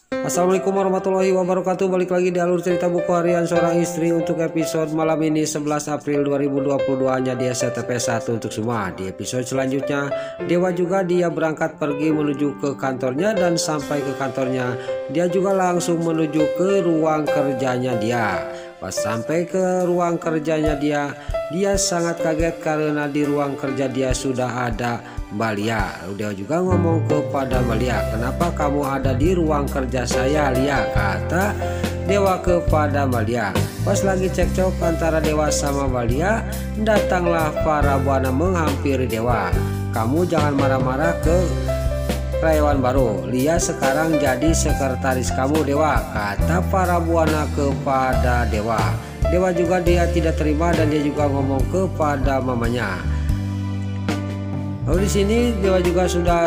Assalamualaikum warahmatullahi wabarakatuh. Balik lagi di alur cerita buku harian seorang istri untuk episode malam ini 11 April 2022 hanya di SCTP 1 untuk semua. Di episode selanjutnya Dewa juga dia berangkat pergi menuju ke kantornya, dan sampai ke kantornya dia juga langsung menuju ke ruang kerjanya dia. Pas sampai ke ruang kerjanya dia sangat kaget karena di ruang kerja dia sudah ada Mbak Lia. Lalu dia juga ngomong kepada Mbak Lia, "Kenapa kamu ada di ruang kerja saya, Lia?" kata Dewa kepada Mbak Lia. Pas lagi cekcok antara Dewa sama Mbak Lia, datanglah para buana menghampiri Dewa. "Kamu jangan marah-marah ke karyawan baru. Lia sekarang jadi sekretaris kamu, Dewa," kata para buana kepada Dewa. Dewa juga dia tidak terima dan dia juga ngomong kepada mamanya. Lalu di sini Dewa juga sudah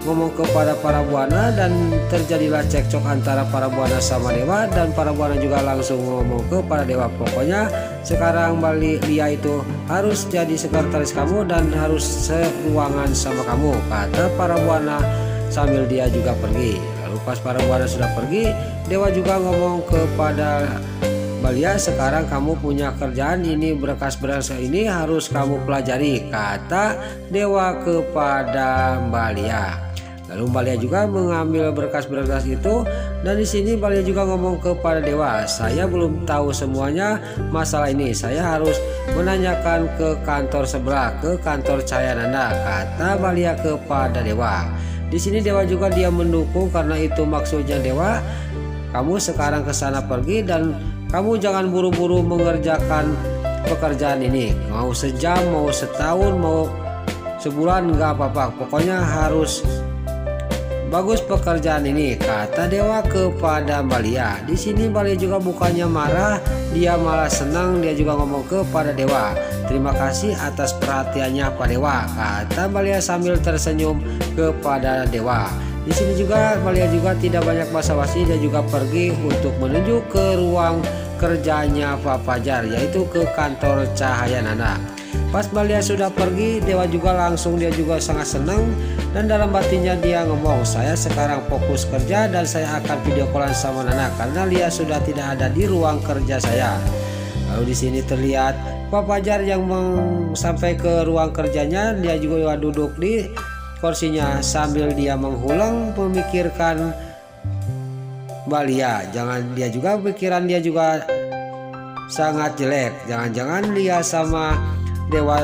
ngomong kepada para buana dan terjadilah cekcok antara para buana sama Dewa, dan para buana juga langsung ngomong kepada Dewa, "Pokoknya sekarang Lia itu harus jadi sekretaris kamu dan harus seruangan sama kamu," kata para buana sambil dia juga pergi. Lalu pas para buana sudah pergi, Dewa juga ngomong kepada Mbak Lia, "Sekarang kamu punya kerjaan ini, berkas-berkas ini harus kamu pelajari," kata Dewa kepada Mbak Lia. Lalu Mbak Lia juga mengambil berkas-berkas itu, dan di sini Mbak Lia juga ngomong kepada Dewa, "Saya belum tahu semuanya masalah ini. Saya harus menanyakan ke kantor sebelah, ke kantor Cahaya Nanda," kata Mbak Lia kepada Dewa. Di sini Dewa juga dia mendukung karena itu maksudnya Dewa, "Kamu sekarang ke sana pergi dan kamu jangan buru-buru mengerjakan pekerjaan ini. Mau sejam, mau setahun, mau sebulan nggak apa-apa. Pokoknya harus bagus pekerjaan ini," kata Dewa kepada Mbak Lia. Di sini Mbak Lia juga bukannya marah, dia malah senang. Dia juga ngomong kepada Dewa, "Terima kasih atas perhatiannya Pak Dewa," kata Mbak Lia sambil tersenyum kepada Dewa. Di sini juga Mbak Lia juga tidak banyak basa-basi, dia juga pergi untuk menuju ke ruang kerjanya Pak Fajar, yaitu ke kantor Cahaya Nanda. Pas Mbak Lia sudah pergi, Dewa juga langsung dia juga sangat senang, dan dalam batinnya dia ngomong, "Saya sekarang fokus kerja dan saya akan video callan sama Nana karena Lia sudah tidak ada di ruang kerja saya." Lalu di sini terlihat Pak Fajar yang sampai ke ruang kerjanya, dia juga duduk di kursinya sambil dia menghulang memikirkan Mbak Lia. Dia juga pikiran dia juga sangat jelek. Jangan-jangan Lia sama Dewa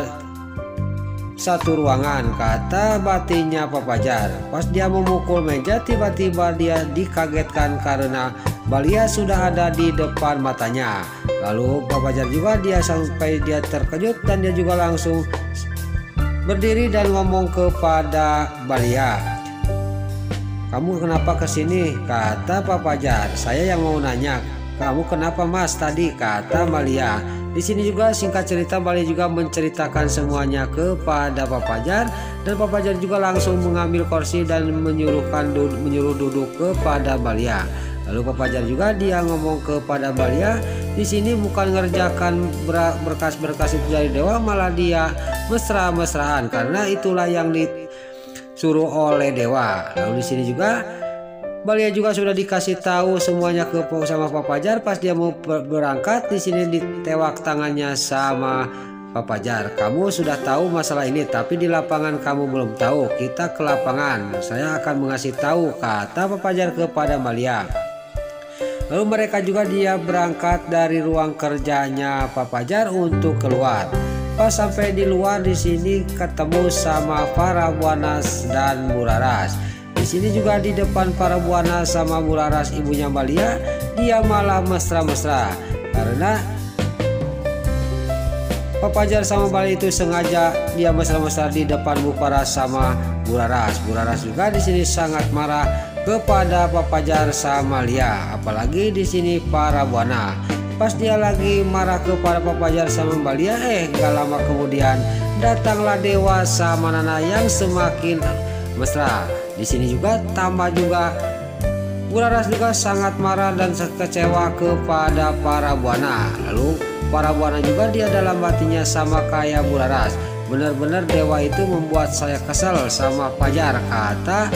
satu ruangan, kata batinnya Pak Fajar. Pas dia memukul meja, tiba-tiba dia dikagetkan karena Mbak Lia sudah ada di depan matanya. Lalu Pak Fajar juga dia sampai dia terkejut dan dia juga langsung berdiri dan ngomong kepada Mbak Lia, "Kamu kenapa kesini?" kata Pak Fajar. "Saya yang mau nanya, kamu kenapa Mas tadi?" kata Mbak Lia. Di sini juga singkat cerita Mbak Lia juga menceritakan semuanya kepada Pak Fajar, dan Pak Fajar juga langsung mengambil kursi dan menyuruh duduk kepada Mbak Lia. Lalu Pak Fajar juga dia ngomong kepada Mbak Lia, di sini bukan ngerjakan berkas-berkas itu dari Dewa, malah dia mesra-mesraan karena itulah yang disuruh oleh Dewa. Lalu di sini juga Mbak Lia juga sudah dikasih tahu semuanya sama Pak Fajar. Pas dia mau berangkat, di sini ditewak tangannya sama Pak Fajar, "Kamu sudah tahu masalah ini, tapi di lapangan kamu belum tahu. Kita ke lapangan, saya akan mengasih tahu," kata Pak Fajar kepada Mbak Lia. Lalu mereka juga dia berangkat dari ruang kerjanya Pak Fajar untuk keluar. Pas sampai di luar, di sini ketemu sama para buanas dan Bu Laras. Di sini juga di depan para buana sama Bu Laras, ibunya Mbak Lia, dia malah mesra-mesra karena Pak Fajar sama Mbak Lia itu sengaja dia mesra-mesra di depan Bu Laras sama Bu Laras. Bu Laras juga di sini sangat marah kepada Pak Fajar sama Lia, apalagi di sini para buana. Pas dia lagi marah kepada Pak Fajar sama Mbak Lia, gak lama kemudian datanglah Dewa sama Nana yang semakin mesra. Di sini juga tambah juga Bu Laras juga sangat marah dan kecewa kepada para buana. Lalu para buana juga dia dalam batinnya sama kayak Bu Laras, "Benar-benar Dewa itu membuat saya kesal sama Fajar," kata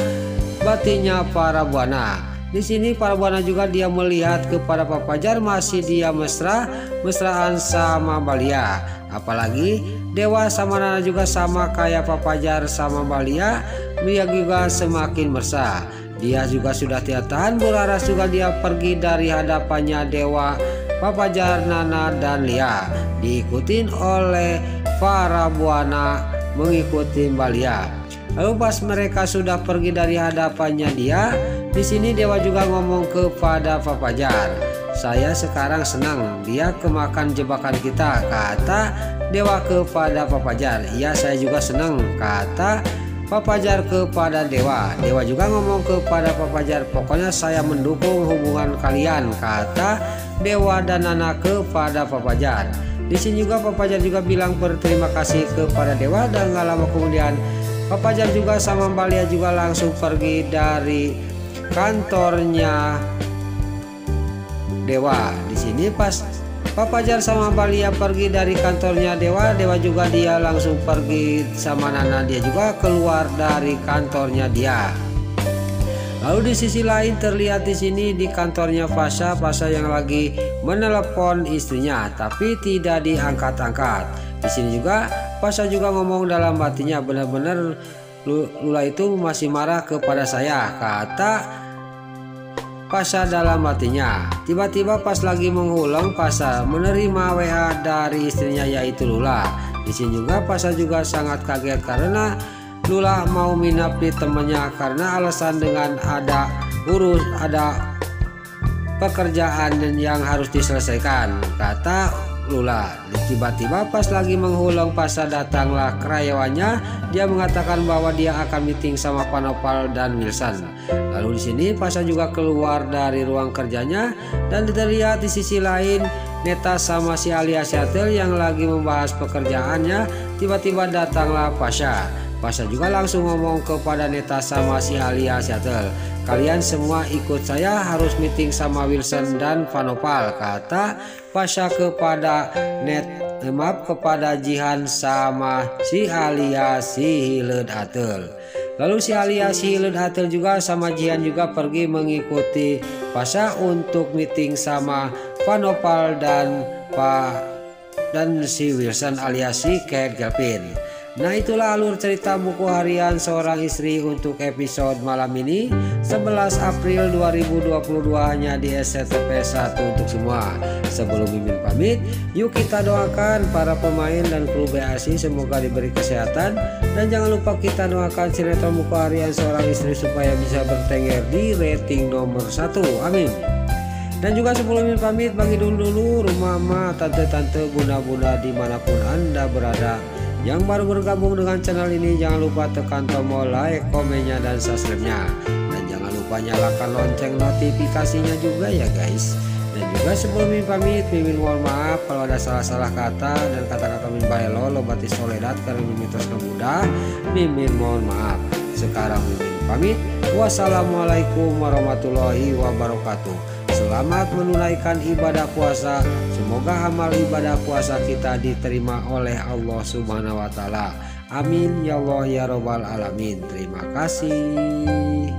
batinnya para buana. Di sini para buana juga dia melihat kepada Pak Fajar masih dia mesraan sama Balia. Apalagi Dewa sama Nana juga sama kayak Pak Fajar sama Balia, dia juga semakin mesra. Dia juga sudah tidak tahan berlaras juga dia pergi dari hadapannya Dewa, Pak Fajar, Nana dan Lia, diikutin oleh para buana mengikuti Balia. Lalu pas mereka sudah pergi dari hadapannya dia, di sini Dewa juga ngomong kepada Pak Fajar, "Saya sekarang senang dia kemakan jebakan kita," kata Dewa kepada Pak Fajar. "Iya, saya juga senang," kata Pak Fajar kepada Dewa. Dewa juga ngomong kepada Pak Fajar, "Pokoknya saya mendukung hubungan kalian," kata Dewa dan Nana kepada Pak Fajar. Di sini juga Pak Fajar juga bilang berterima kasih kepada Dewa, dan gak lama kemudian Pak Fajar juga sama Balia juga langsung pergi dari kantornya Dewa. Di sini pas Pak Fajar sama Balia pergi dari kantornya Dewa, Dewa juga dia langsung pergi sama Nana, dia juga keluar dari kantornya dia. Lalu di sisi lain terlihat di sini di kantornya Pasha yang lagi menelepon istrinya tapi tidak diangkat-angkat. Di sini juga Pasha juga ngomong dalam hatinya, "Benar-benar Lula itu masih marah kepada saya," kata Pasha dalam hatinya. Tiba-tiba pas lagi mengulang, Pasha menerima WA dari istrinya yaitu Lula. Di sini juga Pasha juga sangat kaget karena Lula mau minap di temannya karena alasan dengan ada pekerjaan yang harus diselesaikan, kata Lula. Tiba-tiba pas lagi menghulung Pasha datanglah karyawannya. Dia mengatakan bahwa dia akan meeting sama Panopal dan Wilson. Lalu di sini Pasha juga keluar dari ruang kerjanya, dan terlihat di sisi lain Neta sama si Alia Seattle yang lagi membahas pekerjaannya. Tiba-tiba datanglah Pasha. Pasha juga langsung ngomong kepada Neta sama si Alia Seattle, "Kalian semua ikut saya, harus meeting sama Wilson dan Panopal," kata Pasha kepada kepada Jihan sama si Alia si Hileud Atel. Lalu si Alia si Hileud Atel juga sama Jihan juga pergi mengikuti Pasha untuk meeting sama Panopal dan si Wilson alias si Cat Galvin. Nah, itulah alur cerita buku harian seorang istri untuk episode malam ini 11 April 2022 hanya di SCTP 1 untuk semua. Sebelum Mimin pamit, yuk kita doakan para pemain dan kru BASI semoga diberi kesehatan, dan jangan lupa kita doakan sinetron buku harian seorang istri supaya bisa bertengger di rating nomor 1. Amin. Dan juga sebelum Mimin pamit, bagi dulu rumah mama, tante-tante, bunda-bunda dimanapun Anda berada yang baru bergabung dengan channel ini, jangan lupa tekan tombol like, komennya, dan subscribe-nya. Dan jangan lupa nyalakan lonceng notifikasinya juga ya guys. Dan juga sebelum Mimin pamit, Mimin mohon maaf kalau ada salah-salah kata dan kata-kata Mimin baelo lobati soledat karena Mimin terus mudah. Mimin mohon maaf. Sekarang Mimin pamit. Wassalamualaikum warahmatullahi wabarakatuh. Selamat menunaikan ibadah puasa. Semoga amal ibadah puasa kita diterima oleh Allah Subhanahu wa Ta'ala. Amin ya Allah ya Rabbal Alamin. Terima kasih.